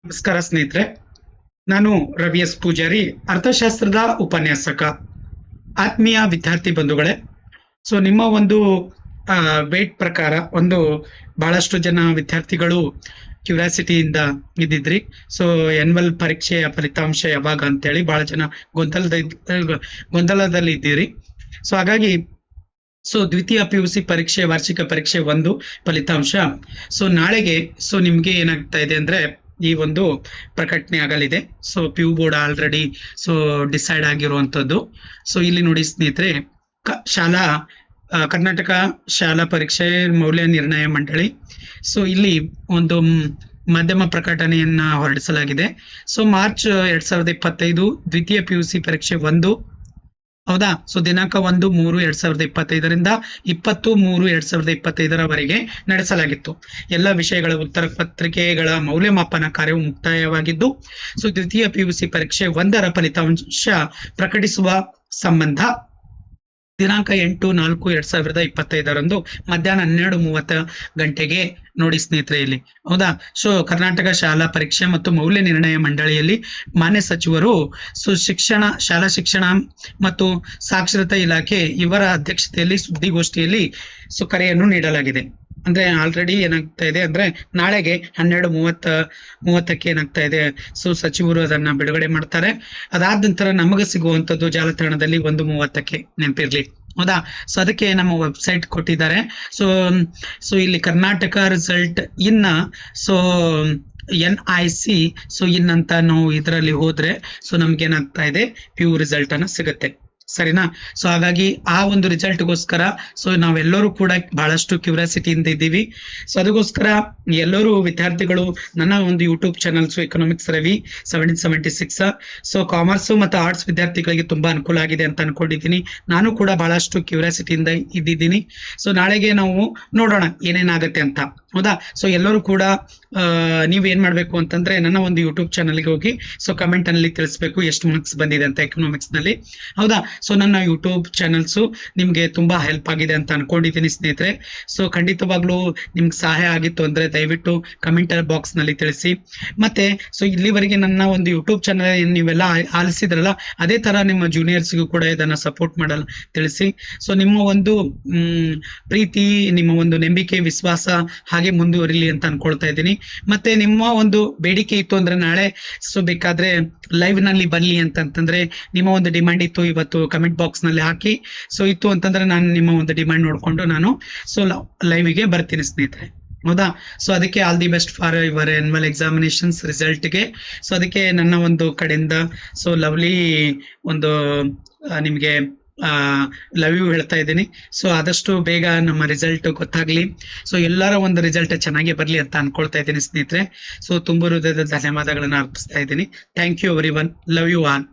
ನಮಸ್ಕಾರ ಸ್ನೇಹಿತರೆ, ನಾನು ರವಿ ಎಸ್ ಪೂಜಾರಿ, ಅರ್ಥಶಾಸ್ತ್ರದ ಉಪನ್ಯಾಸಕ. ಆತ್ಮೀಯ ವಿದ್ಯಾರ್ಥಿ ಬಂಧುಗಳೇ, ಸೊ ನಿಮ್ಮ ಒಂದು ವೇಟ್ ಪ್ರಕಾರ ಬಹಳಷ್ಟು ಜನ ವಿದ್ಯಾರ್ಥಿಗಳು ಕ್ಯೂರಿಯಾಸಿಟಿಯಿಂದ ಇದ್ದಿದ್ರಿ. ಸೊ ಎನ್ಯುವಲ್ ಪರೀಕ್ಷೆಯ ಫಲಿತಾಂಶ ಯಾವಾಗ ಅಂತೇಳಿ ಬಹಳ ಜನ ಗೊಂದಲದಲ್ಲಿ ಇದ್ದೀರಿ. ಸೊ ಹಾಗಾಗಿ ದ್ವಿತೀಯ PUC ಪರೀಕ್ಷೆ, ವಾರ್ಷಿಕ ಪರೀಕ್ಷೆ 1 ಫಲಿತಾಂಶ ನಾಳೆಗೆ ನಿಮ್ಗೆ ಏನಾಗ್ತಾ ಇದೆ ಅಂದ್ರೆ ಈ ಒಂದು ಪ್ರಕಟಣೆ ಆಗಲಿದೆ. PU ಬೋರ್ಡ್ ಆಲ್ರೆಡಿ ಡಿಸೈಡ್ ಆಗಿರುವಂತದ್ದು. ಇಲ್ಲಿ ನೋಡಿ ಸ್ನೇಹಿತರೆ, ಕರ್ನಾಟಕ ಶಾಲಾ ಪರೀಕ್ಷೆ ಮೌಲ್ಯ ನಿರ್ಣಯ ಮಂಡಳಿ ಇಲ್ಲಿ ಒಂದು ಮಾಧ್ಯಮ ಪ್ರಕಟಣೆಯನ್ನ ಹೊರಡಿಸಲಾಗಿದೆ. ಮಾರ್ಚ್ 2025 ದ್ವಿತೀಯ PUC ಪರೀಕ್ಷೆ 1, ಹೌದಾ? ದಿನಾಂಕ 1/3/2025ರಿಂದ 20/3/2025ರವರೆಗೆ ನಡೆಸಲಾಗಿತ್ತು. ಎಲ್ಲ ವಿಷಯಗಳ ಉತ್ತರ ಪತ್ರಿಕೆಗಳ ಮೌಲ್ಯಮಾಪನ ಕಾರ್ಯವು ಮುಕ್ತಾಯವಾಗಿದ್ದು, ದ್ವಿತೀಯ PUC ಪರೀಕ್ಷೆ 1ರ ಫಲಿತಾಂಶ ಪ್ರಕಟಿಸುವ ಸಂಬಂಧ ದಿನಾಂಕ 8/4/2025ರಂದು ಮಧ್ಯಾಹ್ನ 12:30 ಗಂಟೆಗೆ ನೋಡಿ ಸ್ನೇಹಿತರೆ ಇಲ್ಲಿ, ಹೌದಾ? ಕರ್ನಾಟಕ ಶಾಲಾ ಪರೀಕ್ಷೆ ಮತ್ತು ಮೌಲ್ಯ ನಿರ್ಣಯ ಮಂಡಳಿಯಲ್ಲಿ ಮಾನ್ಯ ಸಚಿವರು ಶಾಲಾ ಶಿಕ್ಷಣ ಮತ್ತು ಸಾಕ್ಷರತಾ ಇಲಾಖೆ ಇವರ ಅಧ್ಯಕ್ಷತೆಯಲ್ಲಿ ಸುದ್ದಿಗೋಷ್ಠಿಯಲ್ಲಿ ಕರೆಯನ್ನು ನೀಡಲಾಗಿದೆ. ಅಂದ್ರೆ ಆಲ್ರೆಡಿ ಏನಾಗ್ತಾ ಇದೆ ಅಂದ್ರೆ ನಾಳೆಗೆ 12:30ಕ್ಕೆ ಏನಾಗ್ತಾ ಇದೆ, ಸಚಿವರು ಅದನ್ನ ಬಿಡುಗಡೆ ಮಾಡ್ತಾರೆ. ಅದಾದ ನಂತರ ನಮಗೆ ಸಿಗುವಂತದ್ದು ಜಾಲತಾಣದಲ್ಲಿ 1:30ಕ್ಕೆ, ನೆನಪಿರ್ಲಿ, ಹೌದಾ? ಅದಕ್ಕೆ ನಮ್ಮ ವೆಬ್ಸೈಟ್ ಕೊಟ್ಟಿದ್ದಾರೆ. ಇಲ್ಲಿ ಕರ್ನಾಟಕ ರಿಸಲ್ಟ್ ಇನ್ NIC ಇನ್ ಅಂತ ನಾವು ಇದರಲ್ಲಿ ಹೋದ್ರೆ ನಮ್ಗೆ ಏನಾಗ್ತಾ ಇದೆ, PU ರಿಸಲ್ಟ್ ಅನ್ನ ಸಿಗುತ್ತೆ, ಸರಿನಾ? ಹಾಗಾಗಿ ಆ ಒಂದು ರಿಸಲ್ಟ್ಗೋಸ್ಕರ ನಾವೆಲ್ಲರೂ ಕೂಡ ಬಹಳಷ್ಟು ಕ್ಯೂರಿಯಾಸಿಟಿಯಿಂದ ಇದ್ದೀವಿ. ಅದಕ್ಕೋಸ್ಕರ ಎಲ್ಲರೂ ವಿದ್ಯಾರ್ಥಿಗಳು ನನ್ನ ಒಂದು YouTube channel economics Ravi 1776 commerce ಮತ್ತು ಆರ್ಟ್ಸ್ ವಿದ್ಯಾರ್ಥಿಗಳಿಗೆ ತುಂಬಾ ಅನುಕೂಲ ಆಗಿದೆ ಅಂತ ಅನ್ಕೊಂಡಿದ್ದೀನಿ. ನಾನು ಕೂಡ ಬಹಳಷ್ಟು ಕ್ಯೂರಿಯಾಸಿಟಿಯಿಂದ ಇದ್ದಿದ್ದೀನಿ. ನಾಳೆಗೆ ನಾವು ನೋಡೋಣ ಏನೇನಾಗತ್ತೆ ಅಂತ, ಹೌದಾ? ಎಲ್ಲರೂ ಕೂಡ ನೀವೇನ್ ಮಾಡ್ಬೇಕು ಅಂತಂದ್ರೆ ನನ್ನ ಒಂದು ಯೂಟ್ಯೂಬ್ ಚಾನಲ್ಗೆ ಹೋಗಿ ಕಮೆಂಟ್ ಅಲ್ಲಿ ತಿಳಿಸ್ಬೇಕು ಎಷ್ಟು ಮಾರ್ಕ್ಸ್ ಬಂದಿದೆ ಅಂತ ಎಕನಾಮಿಕ್ಸ್ ನಲ್ಲಿ, ಹೌದಾ? ನನ್ನ ಯೂಟ್ಯೂಬ್ ಚಾನಲ್ಸ್ ನಿಮ್ಗೆ ತುಂಬಾ ಹೆಲ್ಪ್ ಆಗಿದೆ ಅಂತ ಅನ್ಕೊಂಡಿದ್ದೀನಿ ಸ್ನೇಹಿತರೆ. ಖಂಡಿತವಾಗ್ಲೂ ನಿಮ್ಗೆ ಸಹಾಯ ಆಗಿತ್ತು ಅಂದ್ರೆ ದಯವಿಟ್ಟು ಕಮೆಂಟ್ ಬಾಕ್ಸ್ ನಲ್ಲಿ ತಿಳಿಸಿ. ಮತ್ತೆ ಇಲ್ಲಿವರೆಗೆ ನನ್ನ ಒಂದು ಯೂಟ್ಯೂಬ್ ಚಾನಲ್ ನೀವೆಲ್ಲ ಆಲಿಸಿದ್ರಲ್ಲ, ಅದೇ ತರ ನಿಮ್ಮ ಜೂನಿಯರ್ಸ್ಗೂ ಕೂಡ ಇದನ್ನ ಸಪೋರ್ಟ್ ಮಾಡಲು ತಿಳಿಸಿ. ನಿಮ್ಮ ಒಂದು ಪ್ರೀತಿ, ನಿಮ್ಮ ಒಂದು ನಂಬಿಕೆ, ವಿಶ್ವಾಸ ಹಾಗೆ ಮುಂದುವರಿಲಿ ಅಂತ ಅನ್ಕೊಳ್ತಾ ಇದ್ದೀನಿ. ಮತ್ತೆ ನಿಮ್ಮ ಒಂದು ಬೇಡಿಕೆ ಇತ್ತು ಅಂದ್ರೆ ನಾಳೆ ಬೇಕಾದ್ರೆ ಲೈವ್ ನಲ್ಲಿ ಬನ್ನಿ ಅಂತಂದ್ರೆ, ನಿಮ್ಮ ಒಂದು ಡಿಮ್ಯಾಂಡ್ ಇತ್ತು ಇವತ್ತು ಕಮೆಂಟ್ ಬಾಕ್ಸ್ ನಲ್ಲಿ ಹಾಕಿ, ಇತ್ತು ಅಂತಂದ್ರೆ ನಾನು ನಿಮ್ಮ ಒಂದು ಡಿಮ್ಯಾಂಡ್ ನೋಡ್ಕೊಂಡು ನಾನು ಲೈವ್ಗೆ ಬರ್ತೀನಿ ಸ್ನೇಹಿತರೆ, ಹೌದಾ? ಅದಕ್ಕೆ all the best for your annual examinations ರಿಸಲ್ಟ್ಗೆ. ಅದಕ್ಕೆ ನನ್ನ ಒಂದು ಕಡೆಯಿಂದ ಲವ್ಲಿ ಒಂದು ನಿಮ್ಗೆ ಲವ್ ಯು ಹೇಳ್ತಾ ಇದ್ದೀನಿ. ಆದಷ್ಟು ಬೇಗ ನಮ್ಮ ರಿಸಲ್ಟ್ ಗೊತ್ತಾಗ್ಲಿ. ಎಲ್ಲರ ಒಂದು ರಿಸಲ್ಟ್ ಚೆನ್ನಾಗಿ ಬರ್ಲಿ ಅಂತ ಅನ್ಕೊಳ್ತಾ ಇದ್ದೀನಿ ಸ್ನೇಹಿತರೆ. ತುಂಬ ಹೃದಯದ ಧನ್ಯವಾದಗಳನ್ನ ಅರ್ಪಿಸ್ತಾ ಇದ್ದೀನಿ. Thank you everyone. Love you all.